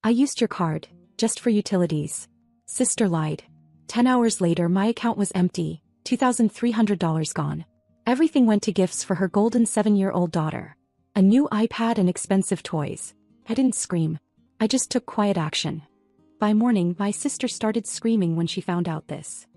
I used your card, just for utilities. Sister lied. 10 hours later my account was empty, $2,300 gone. Everything went to gifts for her golden 7-year-old daughter. A new iPad and expensive toys. I didn't scream. I just took quiet action. By morning my sister started screaming when she found out this.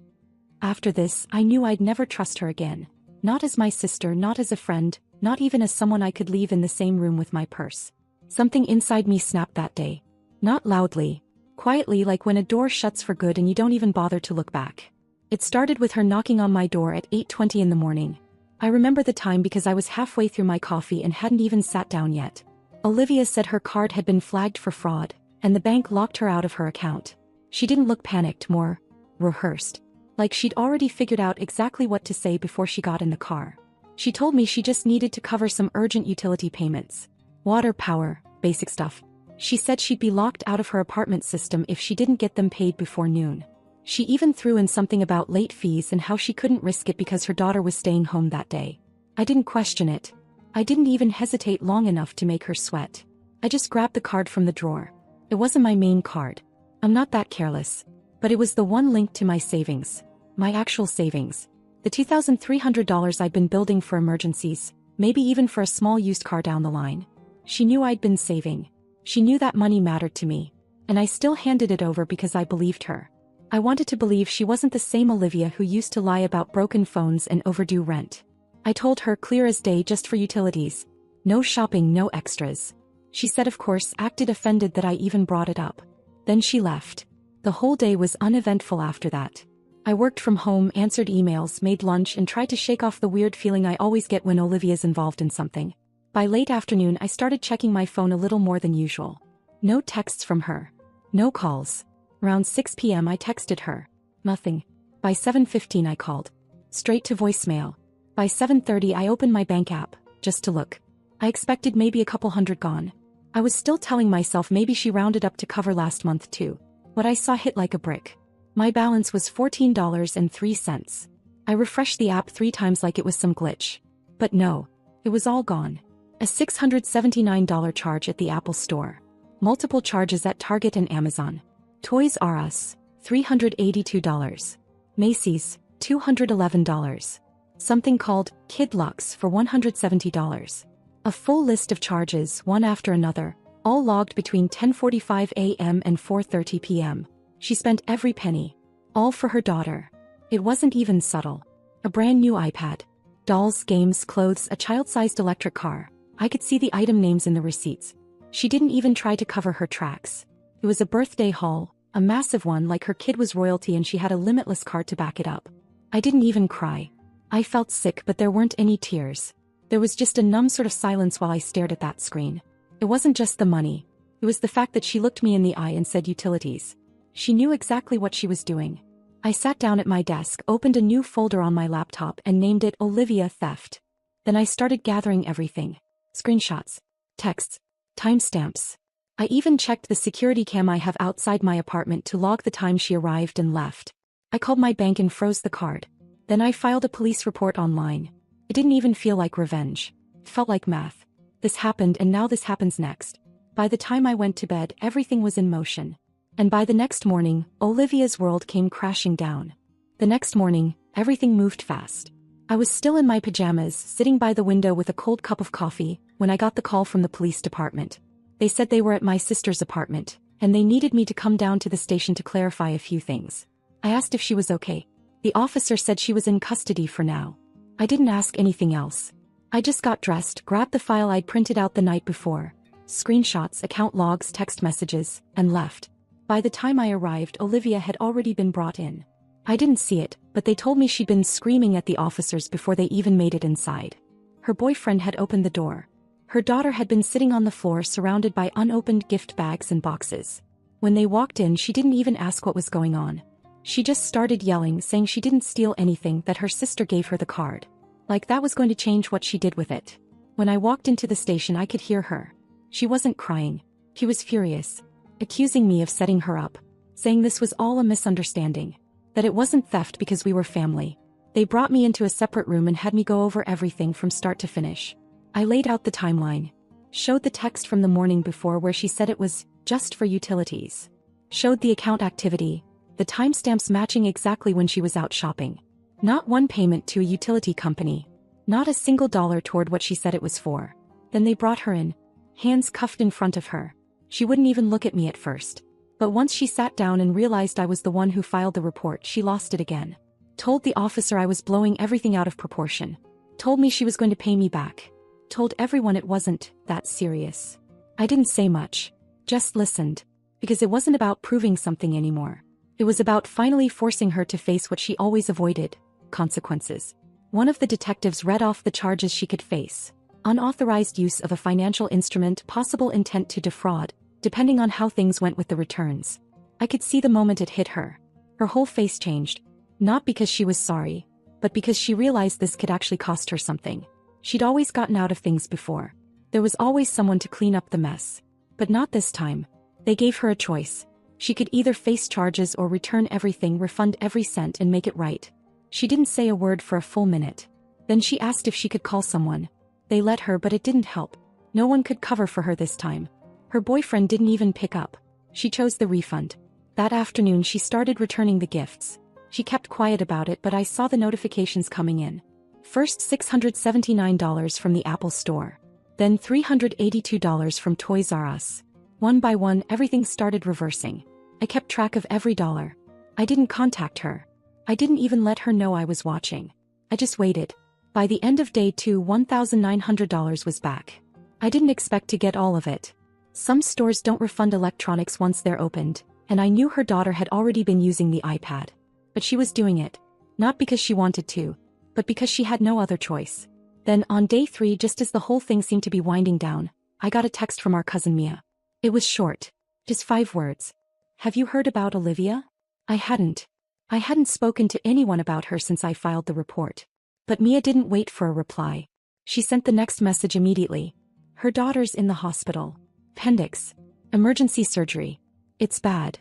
After this, I knew I'd never trust her again. Not as my sister, not as a friend, not even as someone I could leave in the same room with my purse. Something inside me snapped that day. Not loudly. Quietly, like when a door shuts for good and you don't even bother to look back. It started with her knocking on my door at 8:20 in the morning. I remember the time because I was halfway through my coffee and hadn't even sat down yet. Olivia said her card had been flagged for fraud, and the bank locked her out of her account. She didn't look panicked, more rehearsed. Like she'd already figured out exactly what to say before she got in the car. She told me she just needed to cover some urgent utility payments. Water, power, basic stuff. She said she'd be locked out of her apartment system if she didn't get them paid before noon. She even threw in something about late fees and how she couldn't risk it because her daughter was staying home that day. I didn't question it. I didn't even hesitate long enough to make her sweat. I just grabbed the card from the drawer. It wasn't my main card. I'm not that careless. But it was the one linked to my savings. My actual savings. The $2,300 I'd been building for emergencies, maybe even for a small used car down the line. She knew I'd been saving. She knew that money mattered to me. And I still handed it over because I believed her. I wanted to believe she wasn't the same Olivia who used to lie about broken phones and overdue rent. I told her clear as day, just for utilities. No shopping, no extras. She said, of course, acted offended that I even brought it up. Then she left. The whole day was uneventful after that. I worked from home, answered emails, made lunch, and tried to shake off the weird feeling I always get when Olivia's involved in something. By late afternoon I started checking my phone a little more than usual. No texts from her. No calls. Around 6 p.m. I texted her. Nothing. By 7:15 I called. Straight to voicemail. By 7:30 I opened my bank app, just to look. I expected maybe a couple hundred gone. I was still telling myself maybe she rounded up to cover last month too. What I saw hit like a brick. My balance was $14.03. I refreshed the app 3 times like it was some glitch. But no. It was all gone. A $679 charge at the Apple Store. Multiple charges at Target and Amazon. Toys R Us, $382. Macy's, $211. Something called Kid Lux for $170. A full list of charges, one after another, all logged between 10:45 a.m. and 4:30 p.m. She spent every penny. All for her daughter. It wasn't even subtle. A brand new iPad. Dolls, games, clothes, a child-sized electric car. I could see the item names in the receipts. She didn't even try to cover her tracks. It was a birthday haul, a massive one, like her kid was royalty and she had a limitless card to back it up. I didn't even cry. I felt sick, but there weren't any tears. There was just a numb sort of silence while I stared at that screen. It wasn't just the money. It was the fact that she looked me in the eye and said utilities. She knew exactly what she was doing. I sat down at my desk, opened a new folder on my laptop and named it Olivia Theft. Then I started gathering everything. Screenshots. Texts. Timestamps. I even checked the security cam I have outside my apartment to log the time she arrived and left. I called my bank and froze the card. Then I filed a police report online. It didn't even feel like revenge. It felt like math. This happened and now this happens next. By the time I went to bed, everything was in motion. And by the next morning, Olivia's world came crashing down. The next morning, everything moved fast. I was still in my pajamas, sitting by the window with a cold cup of coffee, when I got the call from the police department. They said they were at my sister's apartment, and they needed me to come down to the station to clarify a few things. I asked if she was okay. The officer said she was in custody for now. I didn't ask anything else. I just got dressed, grabbed the file I'd printed out the night before, screenshots, account logs, text messages, and left. By the time I arrived, Olivia had already been brought in. I didn't see it, but they told me she'd been screaming at the officers before they even made it inside. Her boyfriend had opened the door. Her daughter had been sitting on the floor surrounded by unopened gift bags and boxes. When they walked in, she didn't even ask what was going on. She just started yelling, saying she didn't steal anything, that her sister gave her the card. Like that was going to change what she did with it. When I walked into the station, I could hear her. She wasn't crying. She was furious. Accusing me of setting her up. Saying this was all a misunderstanding. That it wasn't theft because we were family. They brought me into a separate room and had me go over everything from start to finish. I laid out the timeline. Showed the text from the morning before where she said it was just for utilities. Showed the account activity, the timestamps matching exactly when she was out shopping. Not one payment to a utility company. Not a single dollar toward what she said it was for. Then they brought her in, hands cuffed in front of her. She wouldn't even look at me at first. But once she sat down and realized I was the one who filed the report, she lost it again. Told the officer I was blowing everything out of proportion. Told me she was going to pay me back. Told everyone it wasn't that serious. I didn't say much. Just listened. Because it wasn't about proving something anymore. It was about finally forcing her to face what she always avoided: consequences. One of the detectives read off the charges she could face. Unauthorized use of a financial instrument, possible intent to defraud, depending on how things went with the returns. I could see the moment it hit her. Her whole face changed. Not because she was sorry, but because she realized this could actually cost her something. She'd always gotten out of things before. There was always someone to clean up the mess. But not this time. They gave her a choice. She could either face charges or return everything, refund every cent, and make it right. She didn't say a word for a full minute. Then she asked if she could call someone. They let her, but it didn't help. No one could cover for her this time. Her boyfriend didn't even pick up. She chose the refund. That afternoon she started returning the gifts. She kept quiet about it, but I saw the notifications coming in. First $679 from the Apple Store. Then $382 from Toys R Us. One by one, everything started reversing. I kept track of every dollar. I didn't contact her. I didn't even let her know I was watching. I just waited. By the end of day 2, $1,900 was back. I didn't expect to get all of it. Some stores don't refund electronics once they're opened, and I knew her daughter had already been using the iPad. But she was doing it. Not because she wanted to, but because she had no other choice. Then on day 3, just as the whole thing seemed to be winding down, I got a text from our cousin Mia. It was short. Just 5 words. "Have you heard about Olivia?" I hadn't spoken to anyone about her since I filed the report. But Mia didn't wait for a reply. She sent the next message immediately. "Her daughter's in the hospital. Appendix. Emergency surgery. It's bad."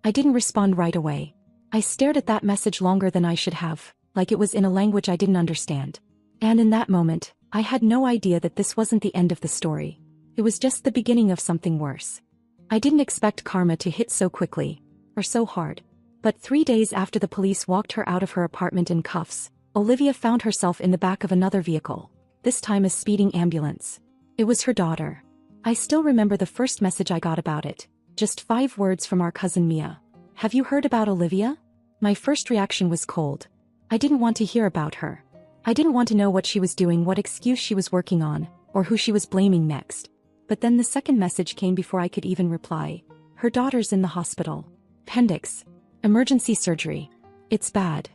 I didn't respond right away. I stared at that message longer than I should have, like it was in a language I didn't understand. And in that moment, I had no idea that this wasn't the end of the story. It was just the beginning of something worse. I didn't expect karma to hit so quickly, or so hard. But 3 days after the police walked her out of her apartment in cuffs, Olivia found herself in the back of another vehicle, this time a speeding ambulance. It was her daughter. I still remember the first message I got about it, just 5 words from our cousin Mia. "Have you heard about Olivia?" My first reaction was cold. I didn't want to hear about her. I didn't want to know what she was doing, what excuse she was working on, or who she was blaming next. But then the second message came before I could even reply. "Her daughter's in the hospital. Appendix. Emergency surgery. It's bad."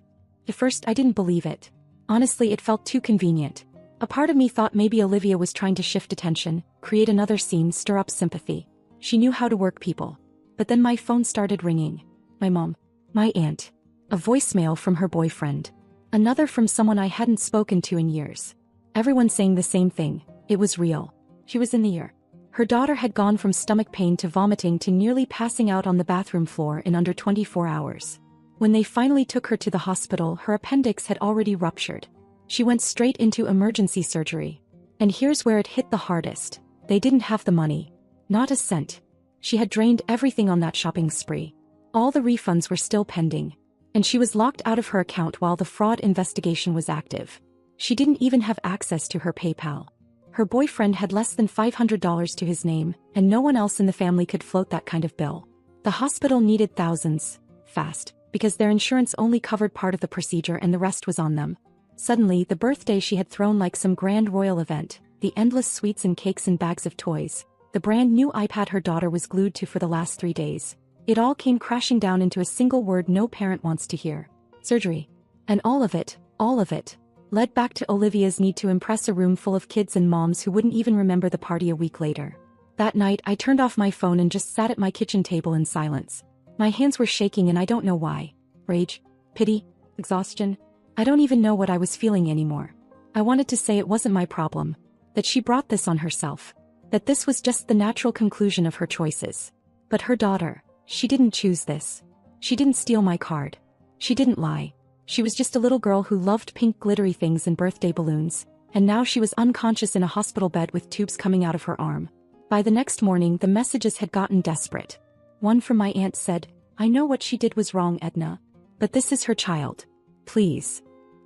At first I didn't believe it. Honestly, it felt too convenient. A part of me thought maybe Olivia was trying to shift attention, create another scene, stir up sympathy. She knew how to work people. But then my phone started ringing. My mom. My aunt. A voicemail from her boyfriend. Another from someone I hadn't spoken to in years. Everyone saying the same thing. It was real. She was in the ER. Her daughter had gone from stomach pain to vomiting to nearly passing out on the bathroom floor in under 24 hours. When they finally took her to the hospital, her appendix had already ruptured. She went straight into emergency surgery. And here's where it hit the hardest. They didn't have the money. Not a cent. She had drained everything on that shopping spree. All the refunds were still pending. And she was locked out of her account while the fraud investigation was active. She didn't even have access to her PayPal. Her boyfriend had less than $500 to his name, and no one else in the family could float that kind of bill. The hospital needed thousands, fast, because their insurance only covered part of the procedure and the rest was on them. Suddenly, the birthday she had thrown like some grand royal event, the endless sweets and cakes and bags of toys, the brand new iPad her daughter was glued to for the last 3 days. It all came crashing down into a single word no parent wants to hear. Surgery. And all of it, led back to Olivia's need to impress a room full of kids and moms who wouldn't even remember the party a week later. That night, I turned off my phone and just sat at my kitchen table in silence. My hands were shaking and I don't know why. Rage, pity, exhaustion. I don't even know what I was feeling anymore. I wanted to say it wasn't my problem. That she brought this on herself. That this was just the natural conclusion of her choices. But her daughter, she didn't choose this. She didn't steal my card. She didn't lie. She was just a little girl who loved pink glittery things and birthday balloons, and now she was unconscious in a hospital bed with tubes coming out of her arm. By the next morning, the messages had gotten desperate. One from my aunt said, "I know what she did was wrong, Edna. But this is her child. Please."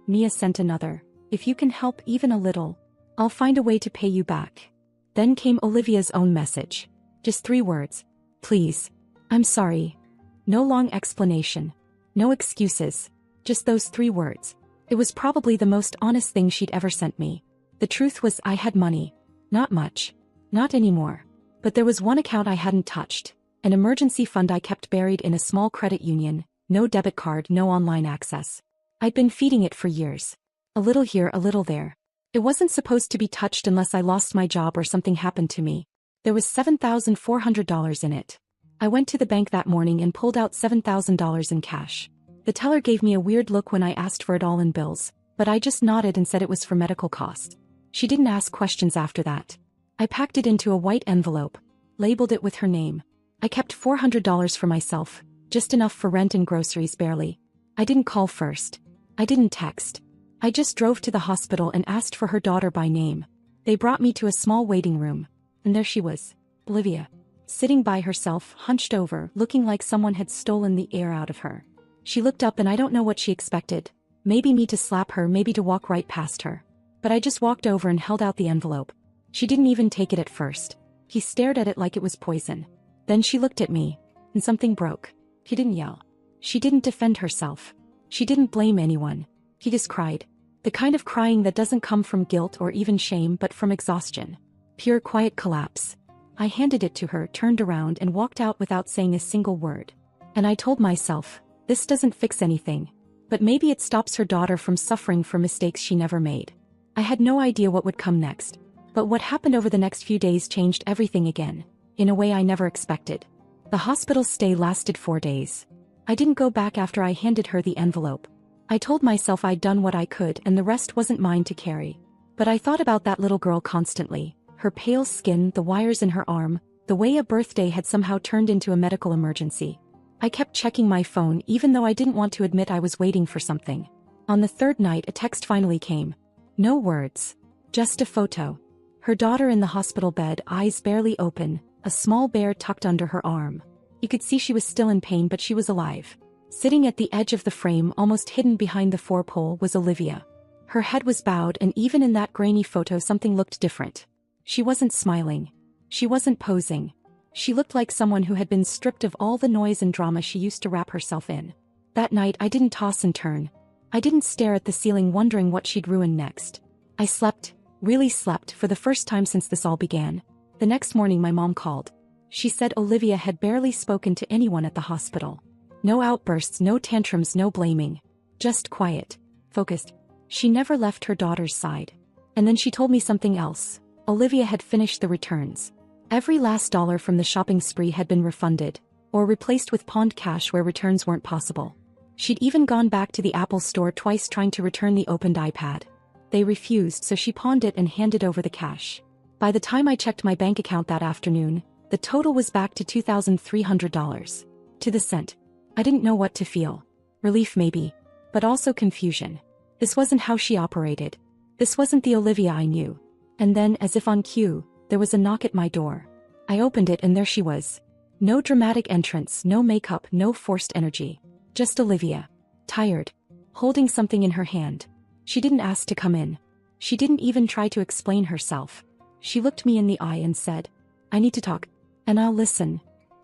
Mia sent another, "If you can help even a little, I'll find a way to pay you back." Then came Olivia's own message. Just 3 words. "Please. I'm sorry." No long explanation. No excuses. Just those 3 words. It was probably the most honest thing she'd ever sent me. The truth was, I had money. Not much. Not anymore. But there was one account I hadn't touched. An emergency fund I kept buried in a small credit union. No debit card, no online access. I'd been feeding it for years. A little here, a little there. It wasn't supposed to be touched unless I lost my job or something happened to me. There was $7,400 in it. I went to the bank that morning and pulled out $7,000 in cash. The teller gave me a weird look when I asked for it all in bills, but I just nodded and said it was for medical costs. She didn't ask questions after that. I packed it into a white envelope, labeled it with her name. I kept $400 for myself, just enough for rent and groceries barely. I didn't call first. I didn't text. I just drove to the hospital and asked for her daughter by name. They brought me to a small waiting room, and there she was, Olivia, sitting by herself, hunched over, looking like someone had stolen the air out of her. She looked up and I don't know what she expected. Maybe me to slap her, maybe to walk right past her. But I just walked over and held out the envelope. She didn't even take it at first. He stared at it like it was poison. Then she looked at me, and something broke. He didn't yell. She didn't defend herself. She didn't blame anyone. He just cried. The kind of crying that doesn't come from guilt or even shame but from exhaustion. Pure quiet collapse. I handed it to her, turned around and walked out without saying a single word. And I told myself, this doesn't fix anything. But maybe it stops her daughter from suffering for mistakes she never made. I had no idea what would come next. But what happened over the next few days changed everything again, in a way I never expected. The hospital stay lasted 4 days. I didn't go back after I handed her the envelope. I told myself I'd done what I could and the rest wasn't mine to carry. But I thought about that little girl constantly, her pale skin, the wires in her arm, the way a birthday had somehow turned into a medical emergency. I kept checking my phone even though I didn't want to admit I was waiting for something. On the 3rd night, a text finally came. No words. Just a photo. Her daughter in the hospital bed, eyes barely open, a small bear tucked under her arm. You could see she was still in pain, but she was alive. Sitting at the edge of the frame, almost hidden behind the 4-pole, was Olivia. Her head was bowed, and even in that grainy photo something looked different. She wasn't smiling. She wasn't posing. She looked like someone who had been stripped of all the noise and drama she used to wrap herself in. That night I didn't toss and turn. I didn't stare at the ceiling wondering what she'd ruin next. I slept, really slept, for the first time since this all began. The next morning my mom called. She said Olivia had barely spoken to anyone at the hospital. No outbursts, no tantrums, no blaming. Just quiet. Focused. She never left her daughter's side. And then she told me something else. Olivia had finished the returns. Every last dollar from the shopping spree had been refunded, or replaced with pawned cash where returns weren't possible. She'd even gone back to the Apple store twice trying to return the opened iPad. They refused, so she pawned it and handed over the cash. By the time I checked my bank account that afternoon, the total was back to $2,300. To the cent. I didn't know what to feel. Relief maybe. But also confusion. This wasn't how she operated. This wasn't the Olivia I knew. And then, as if on cue, there was a knock at my door. I opened it and there she was. No dramatic entrance, no makeup, no forced energy. Just Olivia. Tired. Holding something in her hand. She didn't ask to come in. She didn't even try to explain herself. She looked me in the eye and said, "I need to talk. And I'll listen."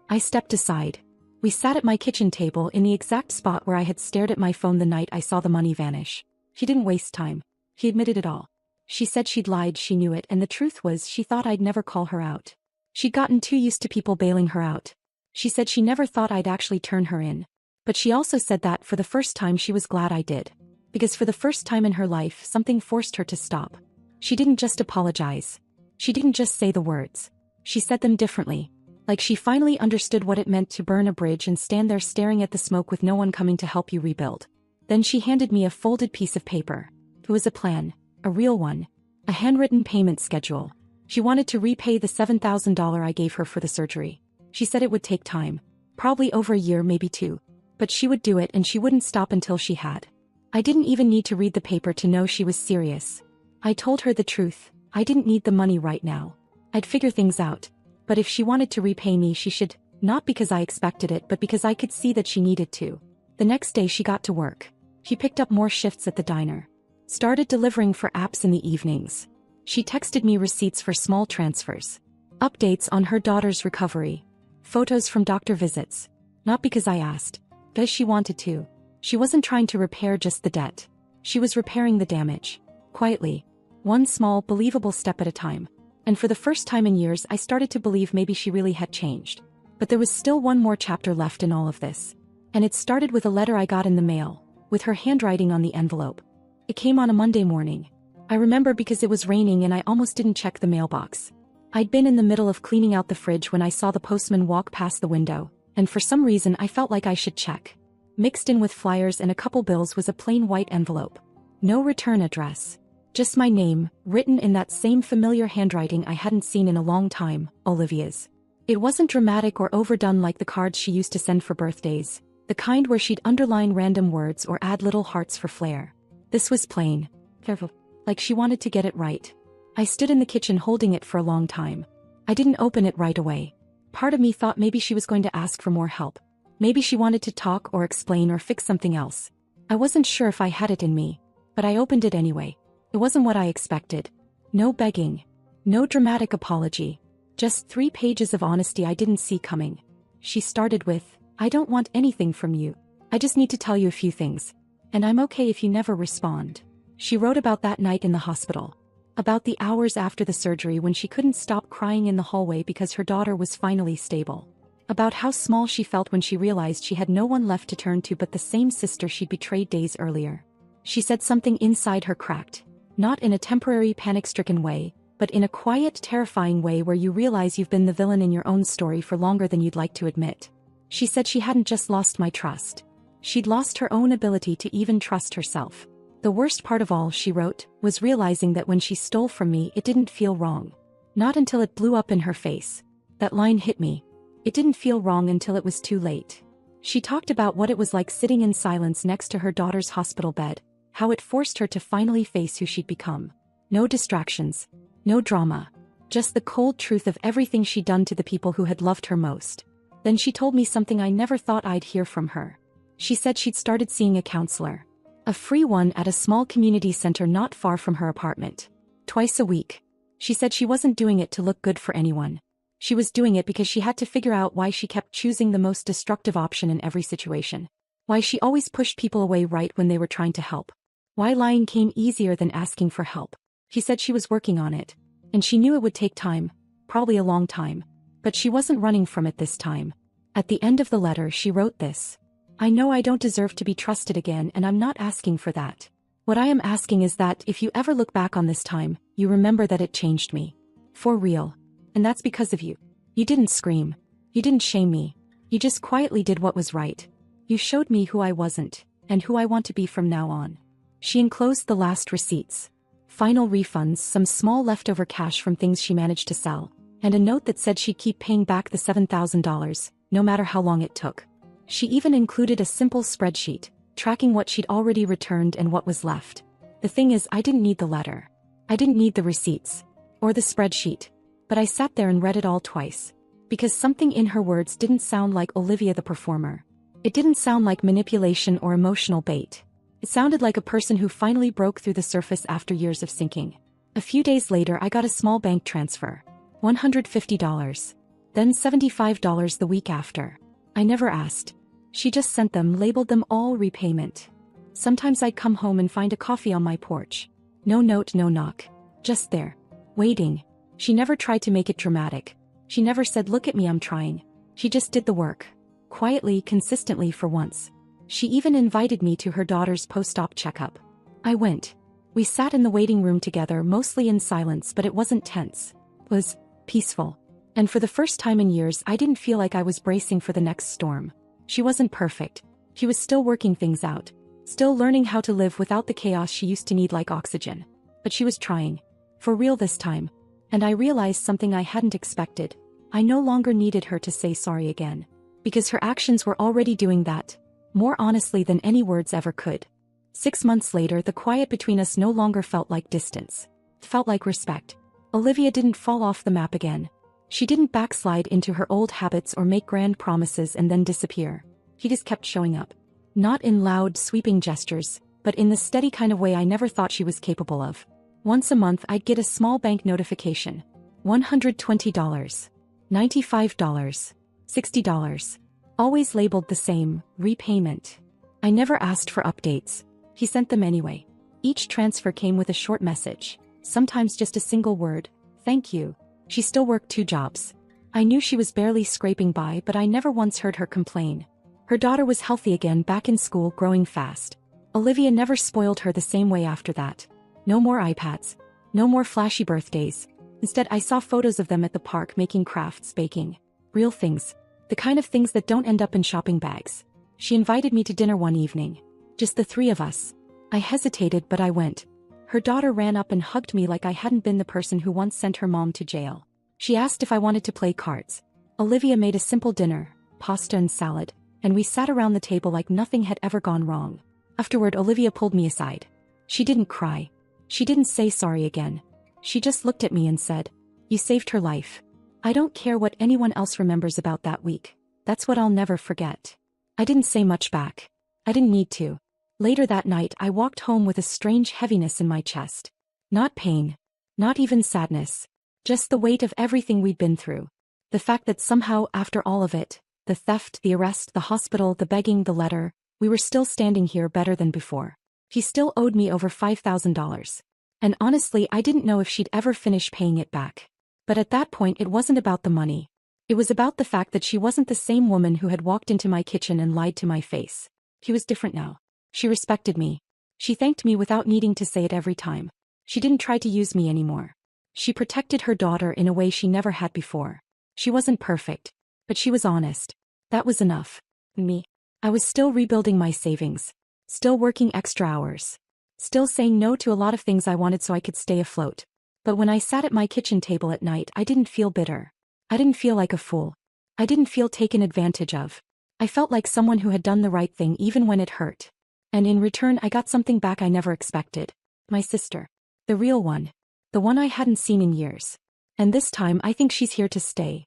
I stepped aside. We sat at my kitchen table in the exact spot where I had stared at my phone the night I saw the money vanish. She didn't waste time. She admitted it all. She said she'd lied, she knew it, and the truth was she thought I'd never call her out. She'd gotten too used to people bailing her out. She said she never thought I'd actually turn her in. But she also said that for the first time she was glad I did. Because for the first time in her life something forced her to stop. She didn't just apologize. She didn't just say the words. She said them differently. Like she finally understood what it meant to burn a bridge and stand there staring at the smoke with no one coming to help you rebuild. Then she handed me a folded piece of paper. It was a plan. A real one. A handwritten payment schedule. She wanted to repay the $7,000 I gave her for the surgery. She said it would take time. Probably over a year, maybe 2. But she would do it and she wouldn't stop until she had. I didn't even need to read the paper to know she was serious. I told her the truth. I didn't need the money right now. I'd figure things out. But if she wanted to repay me, she should, not because I expected it but because I could see that she needed to. The next day she got to work. She picked up more shifts at the diner. Started delivering for apps in the evenings. She texted me receipts for small transfers. Updates on her daughter's recovery. Photos from doctor visits. Not because I asked, because she wanted to. She wasn't trying to repair just the debt. She was repairing the damage. Quietly. One small, believable step at a time. And for the first time in years I started to believe maybe she really had changed. But there was still one more chapter left in all of this. And it started with a letter I got in the mail, with her handwriting on the envelope. It came on a Monday morning. I remember because it was raining and I almost didn't check the mailbox. I'd been in the middle of cleaning out the fridge when I saw the postman walk past the window, and for some reason I felt like I should check. Mixed in with flyers and a couple bills was a plain white envelope. No return address. Just my name, written in that same familiar handwriting I hadn't seen in a long time, Olivia's. It wasn't dramatic or overdone like the cards she used to send for birthdays, the kind where she'd underline random words or add little hearts for flair. This was plain. Careful. Like she wanted to get it right. I stood in the kitchen holding it for a long time. I didn't open it right away. Part of me thought maybe she was going to ask for more help. Maybe she wanted to talk or explain or fix something else. I wasn't sure if I had it in me, but I opened it anyway. It wasn't what I expected. No begging. No dramatic apology. Just 3 pages of honesty I didn't see coming. She started with, "I don't want anything from you. I just need to tell you a few things. And I'm okay if you never respond." She wrote about that night in the hospital. About the hours after the surgery when she couldn't stop crying in the hallway because her daughter was finally stable. About how small she felt when she realized she had no one left to turn to but the same sister she'd betrayed days earlier. She said something inside her cracked. Not in a temporary panic-stricken way, but in a quiet, terrifying way where you realize you've been the villain in your own story for longer than you'd like to admit. She said she hadn't just lost my trust. She'd lost her own ability to even trust herself. The worst part of all, she wrote, was realizing that when she stole from me it didn't feel wrong. Not until it blew up in her face. That line hit me. It didn't feel wrong until it was too late. She talked about what it was like sitting in silence next to her daughter's hospital bed, how it forced her to finally face who she'd become. No distractions. No drama. Just the cold truth of everything she'd done to the people who had loved her most. Then she told me something I never thought I'd hear from her. She said she'd started seeing a counselor. A free one at a small community center not far from her apartment. Twice a week. She said she wasn't doing it to look good for anyone. She was doing it because she had to figure out why she kept choosing the most destructive option in every situation. Why she always pushed people away right when they were trying to help. Why lying came easier than asking for help. She said she was working on it. And she knew it would take time, probably a long time. But she wasn't running from it this time. At the end of the letter she wrote this. "I know I don't deserve to be trusted again and I'm not asking for that. What I am asking is that if you ever look back on this time, you remember that it changed me. For real. And that's because of you. You didn't scream. You didn't shame me. You just quietly did what was right. You showed me who I wasn't, and who I want to be from now on." She enclosed the last receipts. Final refunds, some small leftover cash from things she managed to sell, and a note that said she'd keep paying back the $7,000, no matter how long it took. She even included a simple spreadsheet, tracking what she'd already returned and what was left. The thing is, I didn't need the letter. I didn't need the receipts. Or the spreadsheet. But I sat there and read it all twice. Because something in her words didn't sound like Olivia the performer. It didn't sound like manipulation or emotional bait. It sounded like a person who finally broke through the surface after years of sinking. A few days later I got a small bank transfer. $150. Then $75 the week after. I never asked. She just sent them, labeled them all repayment. Sometimes I'd come home and find a coffee on my porch. No note, no knock. Just there. Waiting. She never tried to make it dramatic. She never said, "Look at me, I'm trying." She just did the work. Quietly, consistently for once. She even invited me to her daughter's post-op checkup. I went. We sat in the waiting room together, mostly in silence, but it wasn't tense. It was peaceful. And for the first time in years I didn't feel like I was bracing for the next storm. She wasn't perfect. She was still working things out. Still learning how to live without the chaos she used to need like oxygen. But she was trying. For real this time. And I realized something I hadn't expected. I no longer needed her to say sorry again. Because her actions were already doing that. More honestly than any words ever could. 6 months later, the quiet between us no longer felt like distance. It felt like respect. Olivia didn't fall off the map again. She didn't backslide into her old habits or make grand promises and then disappear. He just kept showing up. Not in loud, sweeping gestures, but in the steady kind of way I never thought she was capable of. Once a month I'd get a small bank notification. $120. $95. $60. Always labeled the same, repayment. I never asked for updates. He sent them anyway. Each transfer came with a short message, sometimes just a single word, thank you. She still worked 2 jobs. I knew she was barely scraping by, but I never once heard her complain. Her daughter was healthy again, back in school, growing fast. Olivia never spoiled her the same way after that. No more iPads. No more flashy birthdays. Instead, I saw photos of them at the park making crafts, baking. Real things. The kind of things that don't end up in shopping bags. She invited me to dinner one evening. Just the 3 of us. I hesitated, but I went. Her daughter ran up and hugged me like I hadn't been the person who once sent her mom to jail. She asked if I wanted to play cards. Olivia made a simple dinner, pasta and salad, and we sat around the table like nothing had ever gone wrong. Afterward, Olivia pulled me aside. She didn't cry. She didn't say sorry again. She just looked at me and said, "You saved her life. I don't care what anyone else remembers about that week. That's what I'll never forget." I didn't say much back. I didn't need to. Later that night, I walked home with a strange heaviness in my chest. Not pain. Not even sadness. Just the weight of everything we'd been through. The fact that somehow, after all of it, the theft, the arrest, the hospital, the begging, the letter, we were still standing here better than before. He still owed me over $5,000. And honestly, I didn't know if she'd ever finish paying it back. But at that point, it wasn't about the money. It was about the fact that she wasn't the same woman who had walked into my kitchen and lied to my face. She was different now. She respected me. She thanked me without needing to say it every time. She didn't try to use me anymore. She protected her daughter in a way she never had before. She wasn't perfect, but she was honest. That was enough. Me. I was still rebuilding my savings. Still working extra hours. Still saying no to a lot of things I wanted so I could stay afloat. But when I sat at my kitchen table at night, I didn't feel bitter. I didn't feel like a fool. I didn't feel taken advantage of. I felt like someone who had done the right thing even when it hurt. And in return, I got something back I never expected. My sister. The real one. The one I hadn't seen in years. And this time, I think she's here to stay.